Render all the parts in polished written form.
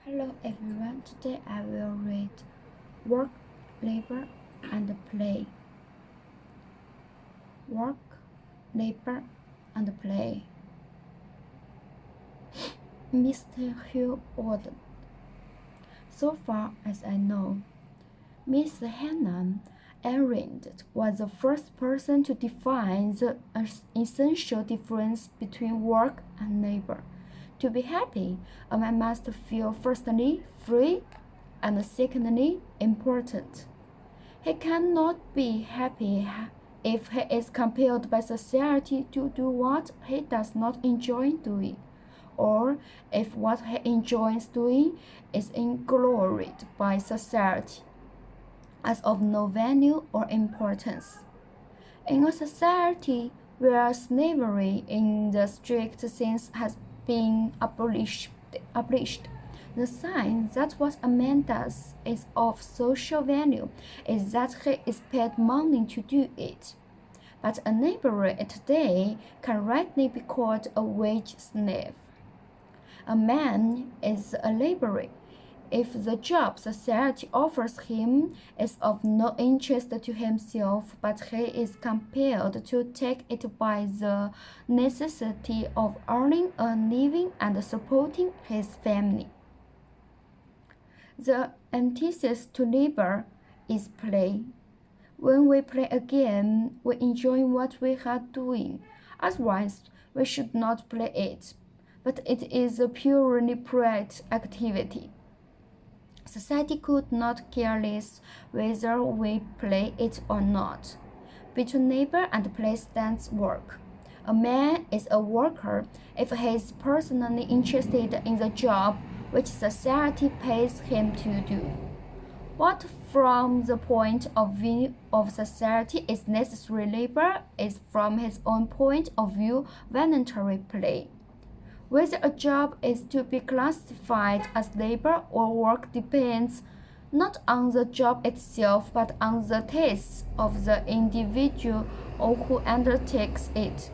Hello everyone, today I will read Work, Labor and Play. Work, Labor and Play. Mr. Hugh Auden. So far as I know, Miss Hannah Arendt was the first person to define the essential difference between work and labor. To be happy, a man must feel firstly free and secondly important. He cannot be happy if he is compelled by society to do what he does not enjoy doing, or if what he enjoys doing is englorified by society as of no value or importance. In a society where slavery in the strict sense has been abolished, the sign that what a man does is of social value is that he is paid money to do it. But a laborer today can rightly be called a wage slave. A man is a laborer if the job society offers him is of no interest to himself, but he is compelled to take it by the necessity of earning a living and supporting his family. The antithesis to labor is play. When we play a game, we enjoy what we are doing. Otherwise, we should not play it. But it is a purely play activity. Society could not care less whether we play it or not. Between labor and play stands work. A man is a worker if he is personally interested in the job which society pays him to do. What from the point of view of society is necessary labor is from his own point of view voluntary play. Whether a job is to be classified as labor or work depends not on the job itself but on the tastes of the individual who undertakes it.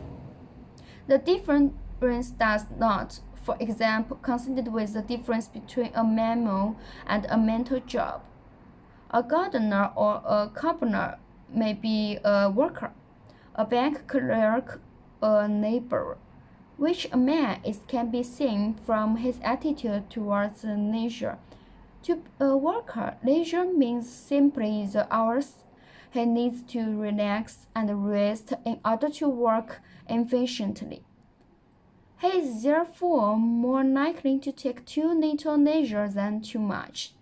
The difference does not, for example, coincide with the difference between a manual and a mental job. A gardener or a carpenter may be a worker, a bank clerk a laborer. Which a man is can be seen from his attitude towards leisure. To a worker, leisure means simply the hours he needs to relax and rest in order to work efficiently. He is therefore more likely to take too little leisure than too much.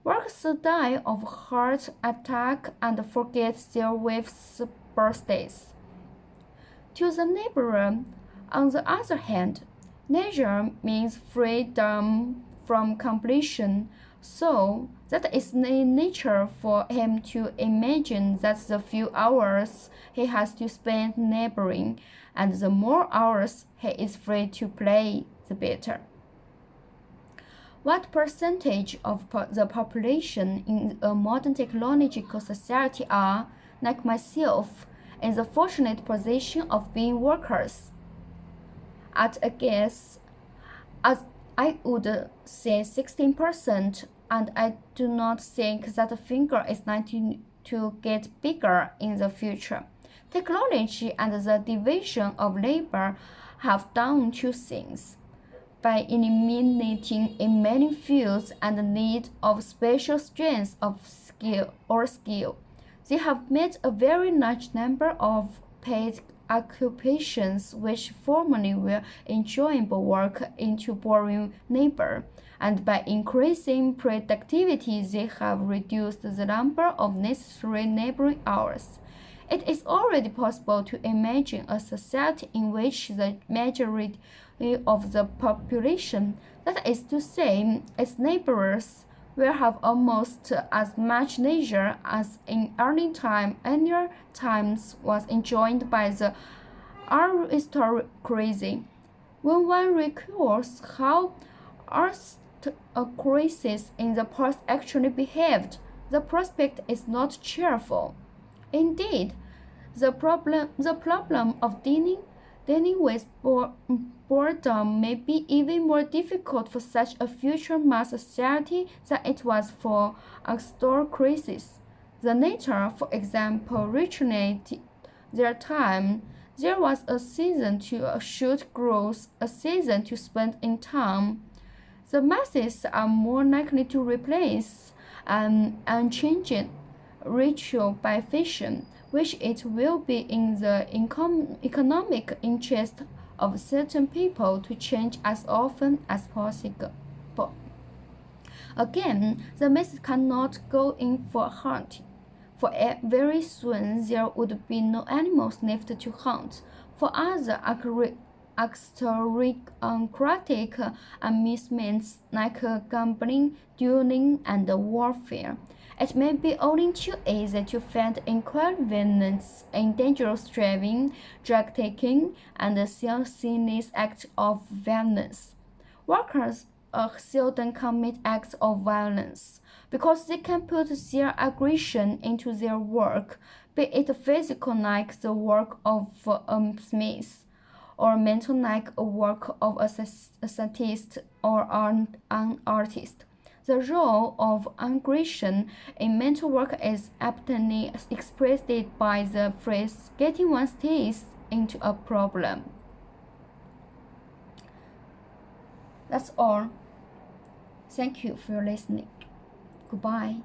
Workers die of heart attack and forget their wife's birthdays. To the laborer, on the other hand, leisure means freedom from compulsion, so that it is in nature for him to imagine that the few hours he has to spend laboring, and the more hours he is free to play, the better. What percentage of the population in a modern technological society are, like myself, in the fortunate position of being workers? At a guess, as I would say 16%, and I do not think that figure is likely to get bigger in the future. Technology and the division of labor have done two things. By eliminating in many fields and the need of special strengths of skill, they have made a very large number of paid occupations which formerly were enjoyable work into boring labor, and by increasing productivity they have reduced the number of necessary laboring hours. It is already possible to imagine a society in which the majority of the population, that is to say, its laborers, will have almost as much leisure as in earlier times was enjoyed by the aristocracy. When one recalls how aristocracies in the past actually behaved, the prospect is not cheerful. Indeed, the problem of dealing Dealing with boredom may be even more difficult for such a future mass society than it was for aristocracies. The latter, for example, rejuvenated their time. There was a season to shoot growth, a season to spend in town. The masses are more likely to replace an unchanged ritual by fashion, which it will be in the economic interest of certain people to change as often as possible. Again, the masses cannot go in for hunting, for very soon there would be no animals left to hunt. For other aristocratic amusements like gambling, dueling, and warfare, it may be only too easy to find inconvenience in dangerous driving, drug taking, and senseless acts of violence. Workers seldom commit acts of violence because they can put their aggression into their work, be it physical like the work of a smith, or mental like a work of a scientist or an artist. The role of aggression in mental work is aptly expressed by the phrase getting one's teeth into a problem. That's all. Thank you for listening. Goodbye.